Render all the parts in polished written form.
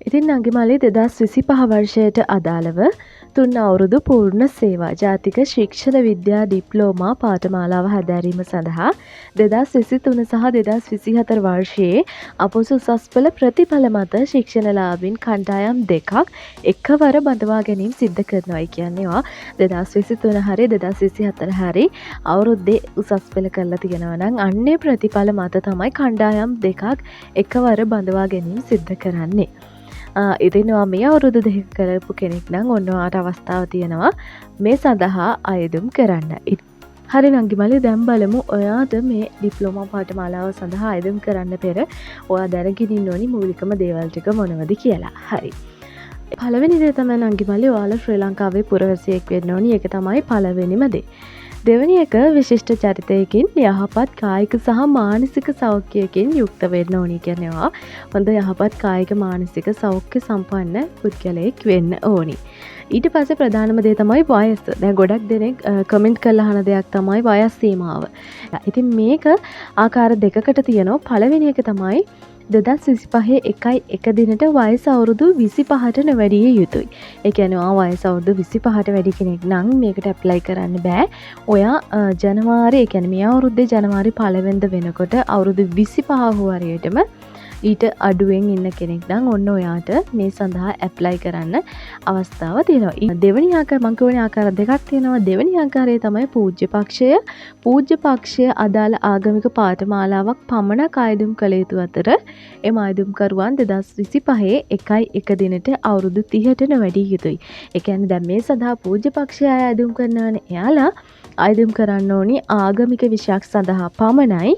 ඉතින් අංගිමලේ 2025 වර්ෂයට අදාළව 3 අවුරුදු පූර්ණ සේවා ජාතික ශික්ෂණ විද්‍යා ඩිප්ලෝමා පාඨමාලාව හැදෑරීම සඳහා 2023 සහ 2024 වර්ෂයේ අපොස උසස් පෙළ ප්‍රතිඵල මත ශික්ෂණලාභීන් කණ්ඩායම් දෙකක් එකවර බඳවා ගැනීම සිද්ධ කරනවායි කියන්නේවා 2023 හරි 2024 හරි අවුරුද්දේ උසස් පෙළ කරලා තියෙනවා නම් අන්නේ ප්‍රතිඵල මත තමයි කණ්ඩායම් දෙකක් එකවර බඳවා ගැනීම සිද්ධ කරන්නේ. ඉතින් මේ අවුරුදු දෙක කරපු කෙනෙක් නම් ඔන්න ඔයාට අවස්ථාව තියෙනවා මේ සඳහා අයදුම් කරන්න. හරි නංගිමලි දැන් බලමු ඔයාට මේ ඩිප්ලෝමා පාඨමාලාව සඳහා අයදුම් කරන්න පෙර ඔයා දැනගෙන ඉන්න ඕනි මූලිකම දේවල් ටික මොනවද කියලා. හරි. පළවෙනි දේ තමයි නංගිමලි ඔයාලා ශ්‍රී ලංකාවේ පුරවැසියෙක් වෙන්න ඕනි. ඒක තමයි පළවෙනිම දේ. දෙවැනි එක විශිෂ්ට චරිතයකින් යහපත් කායික සහ මානසික සෞඛ්‍යයකින් යුක්ත වෙන්න ඕනි කියනවා. හොඳ යහපත් කායික මානසික සෞඛ්‍ය සම්පන්න පුද්ගලයෙක් වෙන්න ඕනි. ඊට පස්සේ ප්‍රධානම දේ තමයි වයස. දැන් ගොඩක් දෙනෙක් කමෙන්ට් කරලා අහන දෙයක් තමයි වයස් සීමාව. ඉතින් මේක ආකාර දෙකකට තියෙනවා. පළවෙනි එක තමයි 2025 1 දිනට වයස අවුරුදු 25ට නොවැඩිය යුතුයි. ඒ කියන්නේ වයස අවුරුදු 25ට වැඩි කෙනෙක් නම් මේකට ඇප්ලයි කරන්න බෑ. ඔයා ජනවාරි ඒ කියන්නේ මේ අවුරුද්දේ ජනවාරි 1 වෙනිදා වෙනකොට අවුරුදු 25 හරියටම ඊට අඩුවෙන් ඉන්න කෙනෙක් නම් ඔන්න ඔයාට මේ සඳහා ඇප්ලයි කරන්න අවස්ථාව තියෙනවා. දෙවෙනි ආකාරය මම කියවනේ ආකාර දෙකක් තියෙනවා. දෙවෙනි ආකාරය තමයි පූජ්‍ය පක්ෂය. පූජ්‍ය පක්ෂය අදාළ ආගමික පාඨමාලාවක් පමණක් ආයදුම් කළ යුතු අතර එම ආයදුම්කරුවන් 2025 1 දිනට අවුරුදු 30ට නොවැඩිය යුතුයි. ඒ කියන්නේ දැන් මේ සඳහා පූජ්‍ය පක්ෂය ආයදුම් කරනවානේ. එයාලා ආයදුම් කරන්න ඕනි ආගමික විෂයක් සඳහා පමණයි.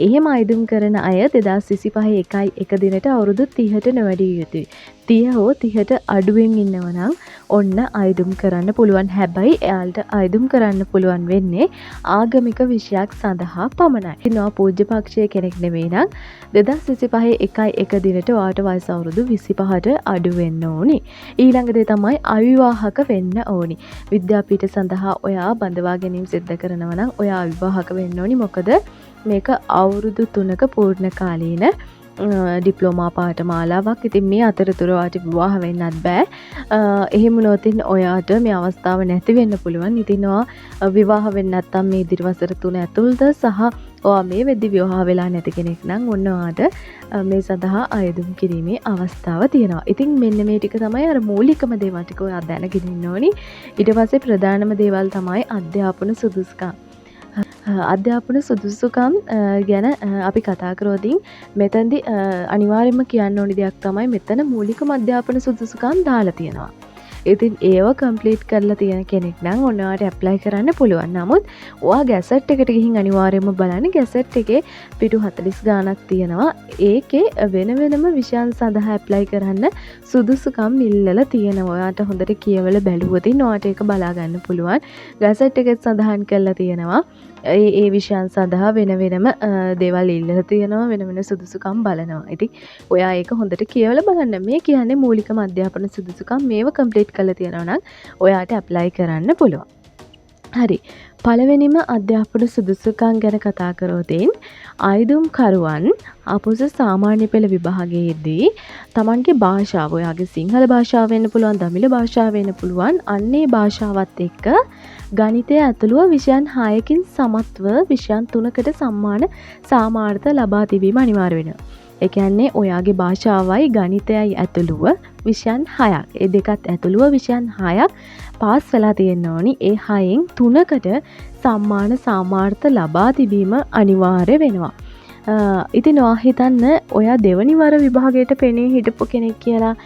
එහෙම ආයදුම් කරන අය 2025 1 දිනට අවුරුදු 30ට නොවැඩිය යුතුයි. 30 හෝ 30ට අඩුවෙන් ඉන්නව නම් ඔන්න ආයදුම් කරන්න පුළුවන්. හැබැයි එයාලට ආයදුම් කරන්න පුළුවන් වෙන්නේ ආගමික විෂයක් සඳහා පමණයි. ඉන්නවා පූජ්‍ය පක්ෂයේ කෙනෙක් නෙවෙයි නම් 2025 1 දිනට ඔයාට වයස අවුරුදු 25ට අඩු වෙන්න ඕනි. ඊළඟ දේ තමයි අවිවාහක වෙන්න ඕනි. විද්‍යාපීඨ සඳහා ඔයා බඳවා ගැනීම සිද්ධ කරනවා නම් ඔයා අවිවාහක වෙන්න ඕනි. මොකද මේක අවුරුදු 3ක පූර්ණ කාලීන ඩිප්ලෝමා පාඨමාලාවක්. ඉතින් මේ අතරතුර ඔයාට විවාහ වෙන්නත් බෑ. එහෙම වුණොත් ඔයාට මේ අවස්ථාව නැති වෙන්න පුළුවන්. ඉතින් ඔයා විවාහ වෙන්න නැත්නම් මේ ඉදිරි වසර 3 ඇතුළත සහ ඔයා මේ වෙද්දි විවාහ වෙලා නැති කෙනෙක් නම් ඔන්න ඔයාට මේ සඳහා අයදුම් කිරීමේ අවස්ථාව තියෙනවා. ඉතින් මෙන්න මේ ටික තමයි අර මූලිකම දේවල් ටික ඔයා දැනගෙන ඉන්න ඕනි. ඊට පස්සේ ප්‍රධානම දේවල් තමයි අධ්‍යාපන සුදුසුකම්. අධ්‍යාපන සුදුසුකම් ගැන අපි කතා කරෝදින් මෙතැන්දි අනිවාර්යයෙන්ම කියන්න ඕනි දෙයක් තමයි මෙතන මූලිකම අධ්‍යාපන සුදුසුකම් දාලා තියෙනවා. ඉතින් ඒව කම්ප්ලීට් කරලා තියෙන කෙනෙක් නම් ඔයාට ඇප්ලයි කරන්න පුළුවන්. නමුත් ඔයා ගැසට් එකට ගිහින් අනිවාර්යයෙන්ම බලන්න ගැසට් එකේ පිටු 40 ගාණක් තියෙනවා. ඒකේ වෙන වෙනම විෂයන් සඳහා ඇප්ලයි කරන්න සුදුසුකම් ඉල්ලලා තියෙනවා. ඔයාට හොඳට කියවලා බැලුවොත් ඔයාට ඒක බලා ගන්න පුළුවන්. ගැසට් එකේ සඳහන් කරලා තියෙනවා ඒ විෂයන් සඳහා වෙන වෙනම දේවල් ඉල්ලලා තියෙනවා. වෙන වෙන සුදුසුකම් බලනවා. ඉතින් ඔයා ඒක හොඳට කියවලා බලන්න. මේ කියන්නේ මූලිකම අධ්‍යාපන සුදුසුකම්. මේව කම්ප්ලීට් කරලා තියෙනවා නම් ඔයාට ඇප්ලයි කරන්න පුළුවන්. හරි. පළවෙනිම අධ්‍යාපන සුදුසුකම් ගැන කතා කරොතින් ආයුධම්කරුවන් අපොස සාමාන්‍ය පෙළ විභාගයේදී තමන්ගේ භාෂාව ඔයාගේ සිංහල භාෂාව වෙන්න පුළුවන්, දමිළ භාෂාව වෙන්න පුළුවන්. අන්නේ භාෂාවත් එක්ක ගණිතය ඇතුළුව විෂයන් 6කින් සමත්ව විෂයන් 3කට සම්මාන සාමාර්ථ ලබා තිබීම අනිවාර්ය වෙනවා. ඒ කියන්නේ ඔයාගේ භාෂාවයි ගණිතයයි ඇතුළුව විෂයන් 6ක්. ඒ දෙකත් ඇතුළුව විෂයන් 6ක් පාස් වෙලා තියෙන්න ඕනි. ඒ 6න් 3කට සම්මාන සාමාර්ථ ලබා තිබීම අනිවාර්ය වෙනවා. ඉතින් ඔයා හිතන්න ඔයා දෙවනි වර විභාගයට පෙනී හිටපු කෙනෙක් කියලා.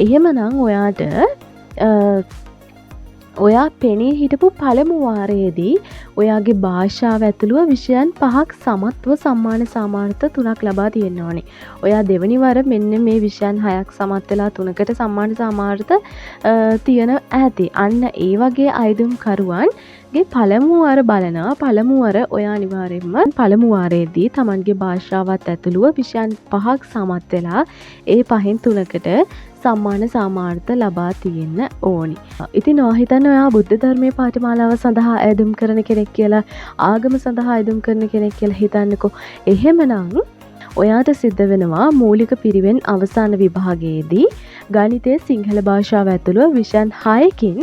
එහෙමනම් ඔයාට ඔයා පෙනී හිටපු පළමු වාරයේදී ඔයාගේ භාෂාව ඇතුළුව විෂයන් 5ක් සමත්ව සම්මාන සාමාර්ථ 3ක් ලබා තියෙන්න ඕනේ. ඔයා දෙවනි වර මෙන්න මේ විෂයන් 6ක් සමත් වෙලා 3කට සම්මාන සාමාර්ථ තියෙන ඇති. අන්න ඒ වගේ ආයුධම්කරුවන්ගේ පළමු වර බලනවා. පළමු වර ඔයා අනිවාර්යයෙන්ම පළමු වාරයේදී Tamanගේ භාෂාවත් ඇතුළුව විෂයන් 5ක් සමත් වෙලා ඒ 5න් 3කට සම්මාන සාමාර්ථ ලබා තියෙන්න ඕනි. ඉතින් ඔයා හිතන්න ඔයා බුද්ධ ධර්මයේ පාඨමාලාව සඳහා ආයුධම් කරන කෙනෙක් කියලා, ආගම සඳහා ආයුධම් කරන කෙනෙක් කියලා හිතන්නකෝ. එහෙමනම් ඔයාට සිද්ධ වෙනවා මූලික පිරිවෙන් අවසාන විභාගයේදී ගණිතයේ සිංහල භාෂාව ඇතුළු විෂයන් 6කින්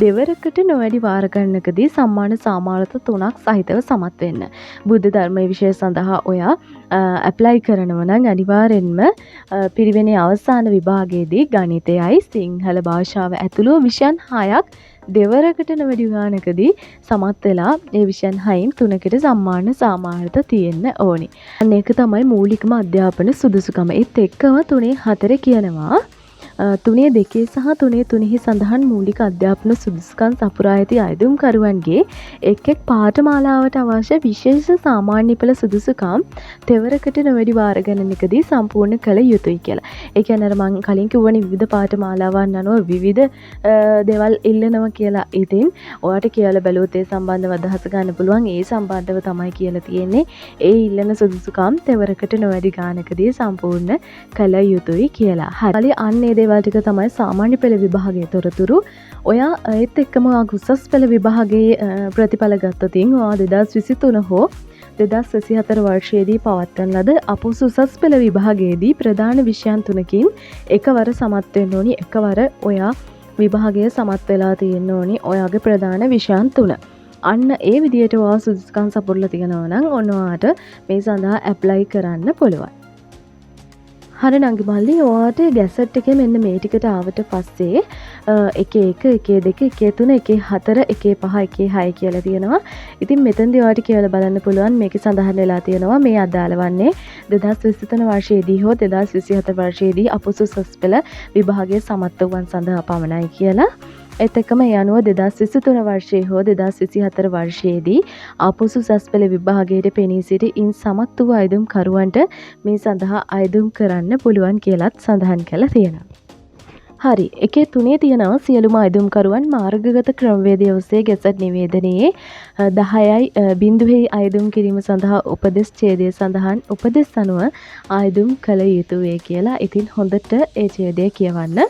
දෙවරකට නොවැඩි වාර ගණනකදී සම්මාන සාමාර්ථ 3ක් සහිතව සමත් වෙන්න. බුද්ධ ධර්ම විෂය සඳහා ඔයා ඇප්ලයි කරනවා නම් අනිවාර්යෙන්ම පිරිවෙනේ අවසාන විභාගයේදී ගණිතයයි සිංහල භාෂාව ඇතුළු විෂයන් 6ක් දෙවරකට නොවැඩි ගානකදී සමත් වෙලා ඒ විෂයන් 6න් 3කට සම්මාන සාමාර්ථ තියෙන්න ඕනි. අන්න ඒක තමයි මූලිකම අධ්‍යාපන සුදුසුකම. ඒත් එක්කම 3-4 කියනවා 3-2 සහ 3-3 සඳහන් මූලික අධ්‍යාපන සුදුසුකම් සපුරා ඇති අයදුම්කරුවන්ගේ එක් එක් පාඨමාලාවට අවශ්‍ය විශේෂ සාමාන්‍ය පෙළ සුදුසුකම් තෙවරකට නොවැඩි වාර ගණනකදී සම්පූර්ණ කළ යුතුයි කියලා. ඒ කියන්නේ අර මම කලින් කිව්වනේ විවිධ පාඨමාලාවන් අනුව විවිධ දේවල් ඉල්ලනවා කියලා. ඉතින් ඔයාට කියලා බැලුවොත් ඒ සම්බන්ධව අදහස ගන්න පුළුවන්. ඒ සම්බන්ධව තමයි කියලා තියෙන්නේ. ඒ ඉල්ලන සුදුසුකම් තෙවරකට නොවැඩි ගානකදී සම්පූර්ණ කළ යුතුයි කියලා. හරි. අන්න දේවල් ටික තමයි සාමාන්‍ය පෙළ විභාගයේ තොරතුරු. ඔයා ඒත් එක්කම උසස් පෙළ විභාගයේ ප්‍රතිඵල ගත්තොතින් ඔයා 2023 හෝ 2024 වර්ෂයේදී පවත්වන ලද අපොස උසස් පෙළ විභාගයේදී ප්‍රධාන විෂයන් 3කින් එකවර සමත් වෙන්න ඕනි. එකවර ඔයා විභාගයේ සමත් වෙලා තියෙන්න ඕනි ඔයාගේ ප්‍රධාන විෂයන් 3. අන්න ඒ විදිහට ඔයා සුදුසුකම් සපුරලා තියෙනවා නම් ඔයාට මේ සඳහා ඇප්ලයි කරන්න පුළුවන්. හරි නංගි මල්ලි ඔයාට ගැසට් එකේ මෙන්න මේ ටිකට ආවට පස්සේ 1 1 2 1 3 1 4 1 5 1 6 කියලා තියෙනවා. ඉතින් මෙතනදී ඔයාට කියලා බලන්න පුළුවන් මේකේ සඳහන් වෙලා තියෙනවා මේ අදාළ වන්නේ 2023 වර්ෂයේදී හෝ 2024 වර්ෂයේදී අපොස උසස් පෙළ විභාගයේ සමත් වූවන් සඳහා පමණයි කියලා. ඒත් එක්කම ඒ අනුව 2023 වර්ෂයේ හෝ 2024 වර්ෂයේදී ආපසු උසස් පෙළ විභාගයට පෙනී සිටි ඉන් සමත් වූ අයදුම්කරුවන්ට මේ සඳහා අයදුම් කරන්න පුළුවන් කියලත් සඳහන් කරලා තියෙනවා. හරි. 1-3 තියෙනවා සියලුම අයදුම්කරුවන් මාර්ගගත ක්‍රමවේදය ඔස්සේ ගැසට් නිවේදනයේ 10.0 අයදුම් කිරීම සඳහා උපදෙස් ඡේදය සඳහන් උපදෙස් අනුව අයදුම් කළ යුතුය කියලා. ඉතින් හොඳට ඒ ඡේදය කියවන්න.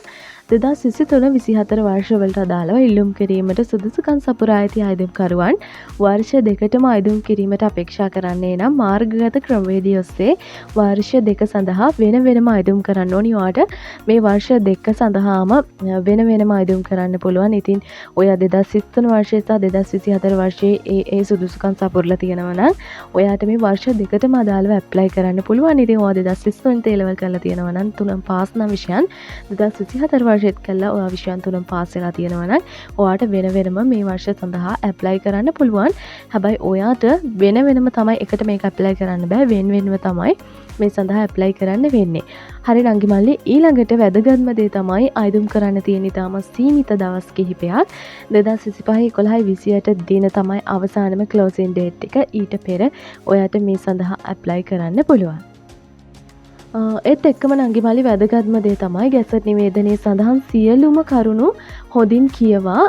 2023-24 වර්ෂවලට අදාළව ඉල්ලුම් කිරීමට සුදුසුකම් සපුරා ඇති අයදුම්කරුවන් වර්ෂ දෙකටම අයදුම් කිරීමට අපේක්ෂා කරන්නේ නම් මාර්ගගත ක්‍රමවේදය ඔස්සේ වර්ෂ දෙක සඳහා වෙන වෙනම අයදුම් කරන්න ඕනි. ඔයාට මේ වර්ෂ දෙක සඳහාම වෙන වෙනම අයදුම් කරන්න පුළුවන්. ඉතින් ඔය 2023 වර්ෂයේ සහ 2024 වර්ෂයේ ඒ සුදුසුකම් සපුරලා තියෙනවා නම් ඔයාට මේ වර්ෂ දෙකටම අදාළව ඇප්ලයි කරන්න පුළුවන්. ඉතින් ඔයා 2023 තේ ලෙවල් කරලා තියෙනවා නම් 3 පාස් නම් විෂයන් 2024 වර්ෂෙත් කළා ඔයා විෂයන් 3 පාස් වෙලා තියෙනවා නම් ඔයාට වෙන වෙනම මේ වර්ෂ සඳහා ඇප්ලයි කරන්න පුළුවන්. හැබැයි ඔයාට වෙන වෙනම තමයි එකට මේක ඇප්ලයි කරන්න බෑ. වෙන වෙනම තමයි මේ සඳහා ඇප්ලයි කරන්න වෙන්නේ. හරි නංගි මල්ලි ඊළඟට වැදගත්ම දේ තමයි අයදුම් කරන්න තියෙන ඉතාම සීමිත දවස් කිහිපයක් 2025-11-28 දින තමයි අවසානම ක්ලෝසින් ඩේට් එක. ඊට පෙර ඔයාට මේ සඳහා ඇප්ලයි කරන්න පුළුවන්. ඒත් එක්කම නංගි මල්ලි වැදගත්ම දේ තමයි ගැසට් නිවේදනයේ සඳහන් සියලුම කරුණු හොඳින් කියවා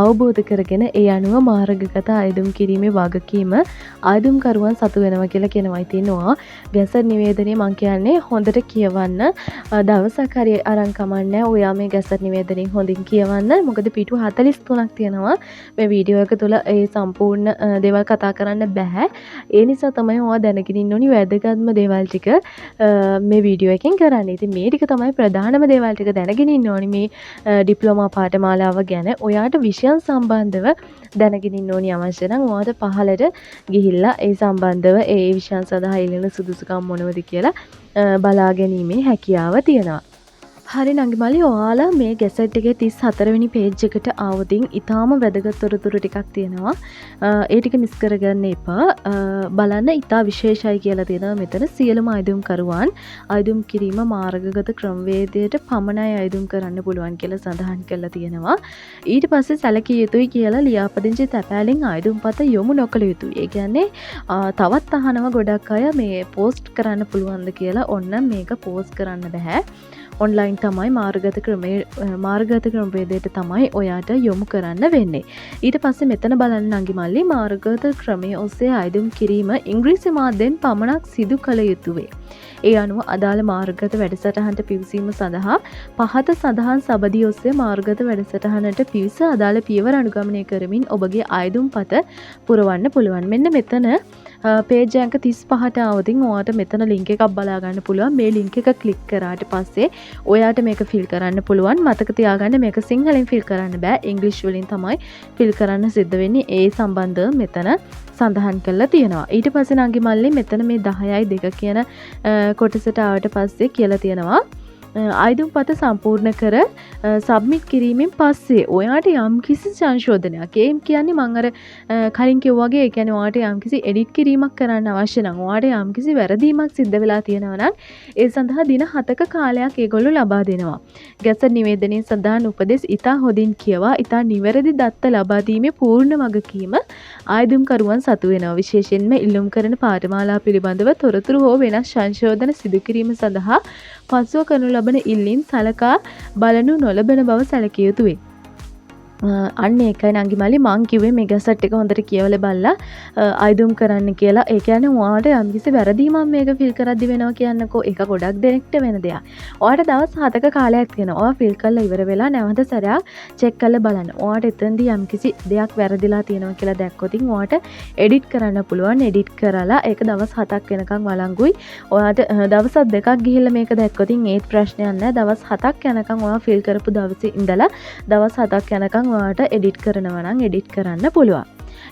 අවබෝධ කරගෙන ඒ අනුව මාර්ගගත අයදුම් කිරීමේ වගකීම අයදුම්කරුවන් සතු වෙනවා කියලා කියනවා. ඉතින් ඔයා ගැසට් නිවේදනයේ මං කියන්නේ හොඳට කියවන්න. දවසක් හරි අරන් කමන්නේ ඔයා මේ ගැසට් නිවේදනයේ හොඳින් කියවන්න. මොකද පිටු 43ක් තියෙනවා. මේ වීඩියෝ එක තුළ ඒ සම්පූර්ණ දේවල් කතා කරන්න බෑ. ඒ නිසා තමයි ඔයා දැනගෙන ඉන්න ඕනි වැදගත්ම දේවල් ටික මේ වීඩියෝ එකෙන් කරන්නේ. ඉතින් මේ ටික තමයි ප්‍රධානම දේවල් ටික දැනගෙන ඉන්න ඕනි මේ ඩිප්ලෝමා පාඨමාලාව ගැන. ඔයාට විෂයන් සම්බන්ධව දැනගෙන ඉන්න ඕනි අවශ්‍ය නම් ඔයාට පහලට ගිහිල්ලා ඒ සම්බන්ධව ඒ විෂයන් සඳහා ඉල්ලන සුදුසුකම් මොනවද කියලා බලා ගැනීමේ හැකියාව තියෙනවා. හරි නංගි මල්ලි ඔයාලා මේ ගැසට් එකේ 34 වෙනි පේජ් එකට ආවොතින් ඊටාම වැදගත් තොරතුරු ටිකක් තියෙනවා. ඒ ටික මිස් කරගන්න එපා. බලන්න ඊටා විශේෂයි කියලා තියෙනවා මෙතන. සියලුම අයදුම්කරුවන් අයදුම් කිරීම මාර්ගගත ක්‍රමවේදයට පමණයි අයදුම් කරන්න පුළුවන් කියලා සඳහන් කරලා තියෙනවා. ඊට පස්සේ සැලකිය යුතුයි කියලා ලියාපදිංචි තැපෑලෙන් අයදුම්පත යොමු නොකළ යුතුයි. ඒ කියන්නේ තවත් අහනවා ගොඩක් අය මේ පෝස්ට් කරන්න පුළුවන්ද කියලා. ඔන්න මේක පෝස්ට් කරන්න බෑ. ඔන්ලයින් තමයි මාර්ගගත ක්‍රමවේදයට තමයි ඔයාට යොමු කරන්න වෙන්නේ. ඊට පස්සේ මෙතන බලන්න නංගි මල්ලි මාර්ගගත ක්‍රමයේ ඔස්සේ අයදුම් කිරීම ඉංග්‍රීසි මාධ්‍යයෙන් පමණක් සිදු කළ යුතුය. ඒ අනුව අදාළ මාර්ගගත වැඩසටහනට පිවිසීම සඳහා පහත සඳහන් සබදිය ඔස්සේ මාර්ගගත වැඩසටහනට පිවිස අදාළ පියවර අනුගමනය කරමින් ඔබගේ අයදුම්පත පුරවන්න පුළුවන්. මෙන්න මෙතන පේජ් අංක 35ට ආවොතින් ඔයාට මෙතන ලින්ක් එකක් බලා ගන්න පුළුවන්. මේ ලින්ක් එක ක්ලික් කරාට පස්සේ ඔයාට මේක ෆිල් කරන්න පුළුවන්. මතක තියාගන්න මේක සිංහලෙන් ෆිල් කරන්න බෑ. ඉංග්‍රීසි වලින් තමයි ෆිල් කරන්න සිද්ධ වෙන්නේ. ඒ සම්බන්ධව මෙතන සඳහන් කරලා තියෙනවා. ඊට පස්සේ නංගි මල්ලි මෙතන මේ 10යි 2 කියන කොටසට ආවට පස්සේ කියලා තියෙනවා ආයුධම් පත සම්පූර්ණ කර සබ්මිට් කිරීමෙන් පස්සේ ඔයාට යම් කිසි සංශෝධනයක් ඒ කියන්නේ මම අර කලින් කිව්වා වගේ ඒ කියන්නේ ඔයාට යම් කිසි එඩිට් කිරීමක් කරන්න අවශ්‍ය නම් ඔයාට යම් කිසි වැරදීමක් සිද්ධ වෙලා තියෙනවා නම් ඒ සඳහා දින 7ක කාලයක් ඒගොල්ලෝ ලබා දෙනවා. ගැසට් නිවේදනයේ සඳහන් උපදෙස් ඉතා හොඳින් කියවා ඉතා නිවැරදි දත්ත ලබා දීමේ පූර්ණ වගකීම ආයුධම්කරුවන් සතු වෙනවා. විශේෂයෙන්ම ඉල්ලුම් කරන පාඨමාලා පිළිබඳව තොරතුරු හෝ වෙනස් සංශෝධන සිදු කිරීම සඳහා පසුව කරනු ලබන ඉල්ලීම් සලකා බලනු නොලබන බව සැලකිය යුතුයි. අන්න ඒකයි නංගි මලි මං කිව්වේ මේ ගැසට් එක හොඳට කියවලා බලලා ආයුධම් කරන්න කියලා. ඒ කියන්නේ ඔයාට යම්කිසි වැරදීමක් මේක ෆිල් කරද්දි වෙනවා කියන්නකෝ. ඒක ගොඩක් දෙනෙක්ට වෙන දෙයක්. ඔයාට දවස් 7ක කාලයක් තියෙනවා. ඔයා ෆිල් කරලා ඉවර වෙලා නැවත සැරයක් චෙක් කරලා බලන්න. ඔයාට එතෙන්දී යම්කිසි දෙයක් වැරදිලා තියෙනවා කියලා දැක්කොත් ඔයාට එඩිට් කරන්න පුළුවන්. එඩිට් කරලා ඒක දවස් 7ක් වෙනකන් වළංගුයි. ඔයාට දවස් දෙකක් ගිහිල්ලා මේක දැක්කොත් ඒත් ප්‍රශ්නයක් නැහැ. දවස් 7ක් යනකන් ඔයා ෆිල් කරපු දවසේ ඉඳලා දවස් 7ක් යනකන් ඔයාට එඩිට් කරනවා නම් එඩිට් කරන්න පුළුවන්.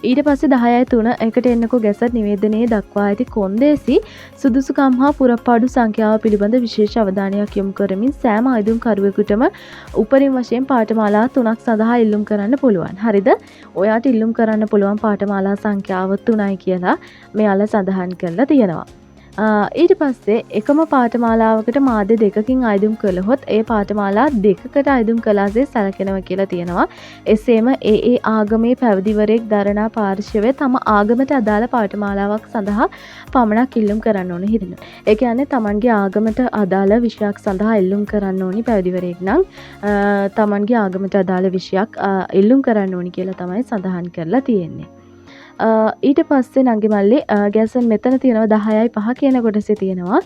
ඊට පස්සේ 10.3 එකට එන්නකෝ ගැසට් නිවේදනයේ දක්වා ඇති කොන්දේසි සුදුසුකම් හා පුරපාඩු සංඛ්‍යාව පිළිබඳ විශේෂ අවධානයක් යොමු කරමින් සෑම ආයුධම්කරුවෙකුටම උපරිම වශයෙන් පාඨමාලා 3ක් සඳහා ඉල්ලුම් කරන්න පුළුවන්. හරිද? ඔයාට ඉල්ලුම් කරන්න පුළුවන් පාඨමාලා සංඛ්‍යාව 3යි කියලා මෙයාලා සඳහන් කරලා තියෙනවා. ඊට පස්සේ එකම පාඨමාලාවකට මාධ්‍ය දෙකකින් ආයුධම් කළහොත් ඒ පාඨමාලා දෙකකට ආයුධම් කළාසේ සැලකෙනවා කියලා තියෙනවා. එසේම ඒ ආගමේ පැවිදිවරයෙක් දරනා පාර්ශවය තම ආගමට අදාළ පාඨමාලාවක් සඳහා පමණක් ඉල්ලුම් කරන්න ඕන හිතෙන. ඒ කියන්නේ තමන්ගේ ආගමට අදාළ විෂයක් සඳහා ඉල්ලුම් කරන්න ඕනි පැවිදිවරයෙක් නම් තමන්ගේ ආගමට අදාළ විෂයක් ඉල්ලුම් කරන්න ඕනි කියලා තමයි සඳහන් කරලා තියෙන්නේ. ඊට පස්සේ නංගි මල්ලි ගැසට් මෙතන තියෙනවා 10.5 කියන කොටසේ තියෙනවා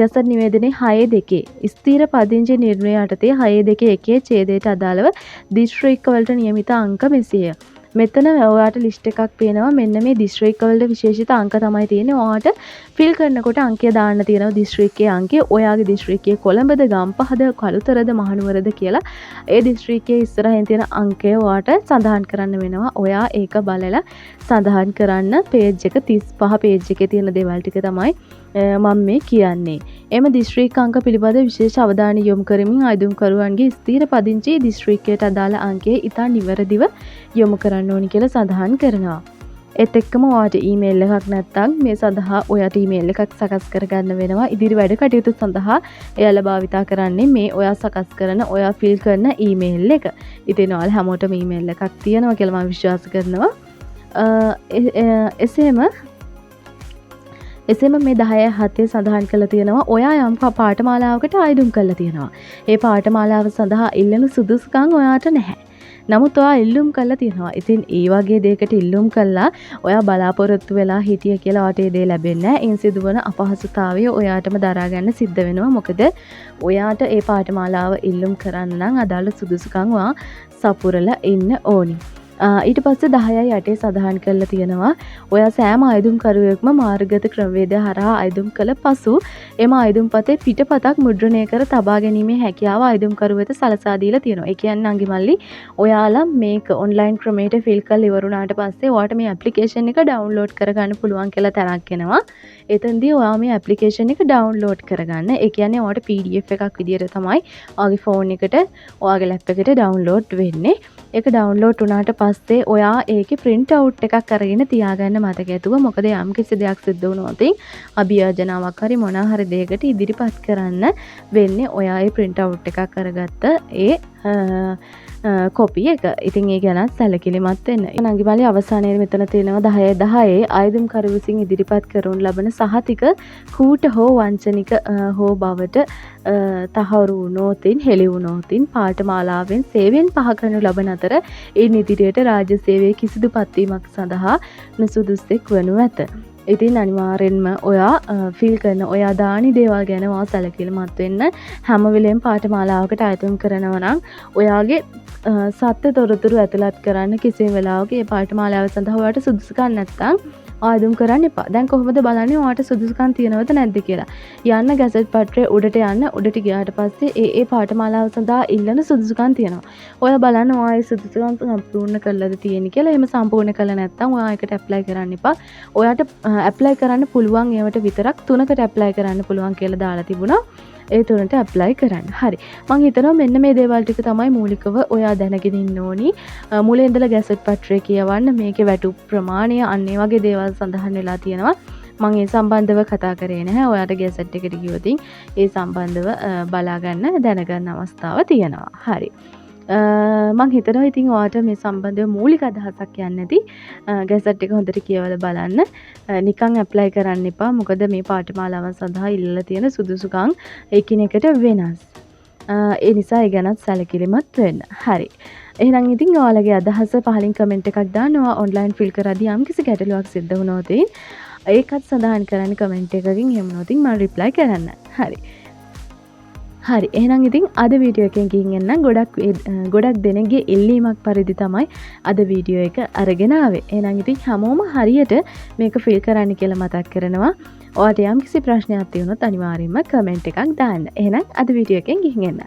ගැසට් නිවේදනයේ 6.2 ස්ථීර පදිංචි නිර්ණය යටතේ 6.2 ඡේදයට අදාළව දිස්ත්‍රික්ක වලට නියමිත අංක මෙසේය. මෙතන ඔයාට ලිස්ට් එකක් පේනවා. මෙන්න මේ දිස්ත්‍රික්ක වලට විශේෂිත අංක තමයි තියෙන්නේ. ඔයාට ෆිල් කරනකොට අංකය දාන්න තියෙනවා දිස්ත්‍රික්කයේ අංකය. ඔයාගේ දිස්ත්‍රික්කයේ කොළඹද, ගම්පහද, කළුතරද, මහනුවරද කියලා ඒ දිස්ත්‍රික්කයේ ඉස්සරහින් තියෙන අංකය ඔයාට සඳහන් කරන්න වෙනවා. ඔයා ඒක බලලා සඳහන් කරන්න. පේජ් එක 35 පේජ් එකේ තියෙන දේවල් ටික තමයි මම මේ කියන්නේ. එම දිස්ත්‍රික්ක අංක පිළිබඳ විශේෂ අවධානය යොමු කරමින් ආයුධම්කරුවන්ගේ ස්ථීර පදිංචි දිස්ත්‍රික්කයට අදාළ අංකය ඉතා නිවැරදිව යොමු කරන්න ඕනි කියලා සඳහන් කරනවා. ඒත් එක්කම ඔයාට ඊමේල් එකක් නැත්නම් මේ සඳහා ඔයාට ඊමේල් එකක් සකස් කරගන්න වෙනවා. ඉදිරි වැඩ කටයුතු සඳහා එයාලා භාවිතා කරන්නේ මේ ඔයා සකස් කරන ඔයා ෆිල් කරන ඊමේල් එක. ඉතින් ඔයාලා හැමෝටම ඊමේල් එකක් තියෙනවා කියලා මම විශ්වාස කරනවා. එසේම මේ 10.7 සඳහන් කරලා තියෙනවා ඔයා යම් පාඨමාලාවකට ආයුධම් කරලා තියෙනවා. ඒ පාඨමාලාව සඳහා ඉල්ලන සුදුසුකම් ඔයාට නැහැ. නමුත් ඔයා ඉල්ලුම් කරලා තියෙනවා. ඉතින් ඒ වගේ දෙයකට ඉල්ලුම් කළා ඔයා බලාපොරොත්තු වෙලා හිටිය කියලා ඔයාට ඒ දේ ලැබෙන්නේ නැහැ. ඉන් සිදුවන අපහසුතාවය ඔයාටම දරා ගන්න සිද්ධ වෙනවා. මොකද ඔයාට ඒ පාඨමාලාව ඉල්ලුම් කරන්න නම් අදාළ සුදුසුකම් ඔයා සපුරලා ඉන්න ඕනි. ඊට පස්සේ 10.8 සඳහන් කරලා තියෙනවා ඔයා සෑම ආයුධම්කරුවෙක්ම මාර්ගගත ක්‍රමවේදය හරහා ආයුධම් කළ පසු එම ආයුධම්පතේ පිටපතක් මුද්‍රණය කර තබා ගැනීමේ හැකියාව ආයුධම්කරුවෙකුට සලසා දීලා තියෙනවා. ඒ කියන්නේ අංගි මල්ලි ඔයාලා මේක ඔන්ලයින් ක්‍රමයට ෆිල් කරලා ඉවරුණාට පස්සේ ඔයාට මේ ඇප්ලිකේෂන් එක ඩවුන්ලෝඩ් කරගන්න පුළුවන් කියලා තැනක් එනවා. එතෙන්දී ඔයා මේ ඇප්ලිකේෂන් එක ඩවුන්ලෝඩ් කරගන්න. ඒ කියන්නේ ඔයාට PDF එකක් විදියට තමයි ඔයාගේ ෆෝන් එකට ඔයාගේ ලැප් එකට ඩවුන්ලෝඩ් වෙන්නේ. ඒක ඩවුන්ලෝඩ් වුණාට පස්සේ ඔයා ඒකේ print out එකක් අරගෙන තියාගන්න මතක ඇතුව. මොකද යම් කිසි දෙයක් සිද්ධ වුණොත් අභියාචනාවක් හරි මොනවා හරි දෙයකට ඉදිරිපත් කරන්න වෙන්නේ ඔයා ඒ print out එකක් අරගත්ත ඒ කොපි එක. ඉතින් ඒ ගැන සැලකිලිමත් වෙන්න. නංගි මල්ලි අවසානයේ මෙතන තියෙනවා 10.10 ආයුධම්කරු විසින් ඉදිරිපත් කරන ලබන සහතික කූට හෝ වංචනික හෝ බවට තහවුරු වුණොතින් හෙළි වුණොතින් පාඨමාලාවෙන් සේවයෙන් පහ කරනු ලබන අතර ඒ ඉදිරියට රාජ්‍ය සේවයේ කිසිදු පත්වීමක් සඳහා නුසුදුස්සෙක් වනු ඇත. ඉතින් අනිවාර්යෙන්ම ඔයා ෆිල් කරන ඔයා දානි දේවල් ගැන ඔයා සැලකිලිමත් වෙන්න. හැම වෙලෙම පාඨමාලාවකට ආයතන කරනවා නම් ඔයාගේ සත්‍ය තොරතුරු ඇතුළත් කරන්න කිසිම වෙලාවක මේ පාඨමාලාව සඳහා ඔයාට සුදුසුකම් නැත්නම් ආයදුම් කරන්න එපා. දැන් කොහොමද බලන්නේ ඔයාට සුදුසුකම් තියෙනවද නැද්ද කියලා. යන්න ගැසට් පත්‍රයේ උඩට යන්න. උඩට ගියාට පස්සේ ඒ පාඨමාලාව සඳහා ඉල්ලන සුදුසුකම් තියෙනවා. ඔයා බලන්න ඔයා ඒ සුදුසුකම් සම්පූර්ණ කළාද තියෙන්නේ කියලා. එහෙම සම්පූර්ණ කළා නැත්නම් ඔයා ඒකට ඇප්ලයි කරන්න එපා. ඔයාට ඇප්ලයි කරන්න පුළුවන් ඒවට විතරක් 3කට ඇප්ලයි කරන්න පුළුවන් කියලා දාලා තිබුණා. ඒ 3ට ඇප්ලයි කරන්න. හරි. මම හිතනවා මෙන්න මේ දේවල් ටික තමයි මූලිකව ඔයා දැනගෙන ඉන්න ඕනි. මුලින් ඉඳලා ගැසට් පත්‍රය කියවන්න. මේකේ වැටුප් ප්‍රමාණය අන්න ඒ වගේ දේවල් සඳහන් වෙලා තියෙනවා. මම ඒ සම්බන්ධව කතා කරේ නැහැ. ඔයාට ගැසට් එකට ගියොත් ඒ සම්බන්ධව බලා ගන්න දැනගන්න අවස්ථාව තියෙනවා. හරි. මං හිතනවා ඉතින් ඔයාට මේ සම්බන්ධව මූලික අදහසක් යන්න ඇති. ගැසට් එක හොඳට කියවලා බලන්න. නිකන් ඇප්ලයි කරන්න එපා. මොකද මේ පාඨමාලාවන් සඳහා ඉල්ලලා තියෙන සුදුසුකම් එකිනෙකට වෙනස්. ඒ නිසා ඒ ගැනත් සැලකිලිමත් වෙන්න. හරි. එහෙනම් ඉතින් ඔයාලගේ අදහස පහලින් කමෙන්ට් එකක් දාන්න. ඔයා ඔන්ලයින් ෆිල් කරද්දී යම්කිසි ගැටලුවක් සිද්ධ වුණොත් ඒකත් සඳහන් කරන්න කමෙන්ට් එකකින්. එහෙම වුණොත් මම රිප්ලයි කරන්න. හරි. හරි. එහෙනම් ඉතින් අද වීඩියෝ එකෙන් ගිහින් එන්න ගොඩක් දෙනෙක්ගේ ඉල්ලීමක් පරිදි තමයි අද වීඩියෝ එක අරගෙන ආවේ. එහෙනම් ඉතින් හැමෝම හරියට මේක ෆිල් කරන්න කියලා මතක් කරනවා. ඔයාට යම්කිසි ප්‍රශ්නයක් තියෙනොත් අනිවාර්යයෙන්ම කමෙන්ට් එකක් දාන්න. එහෙනම් අද වීඩියෝ එකෙන් ගිහින් එන්න.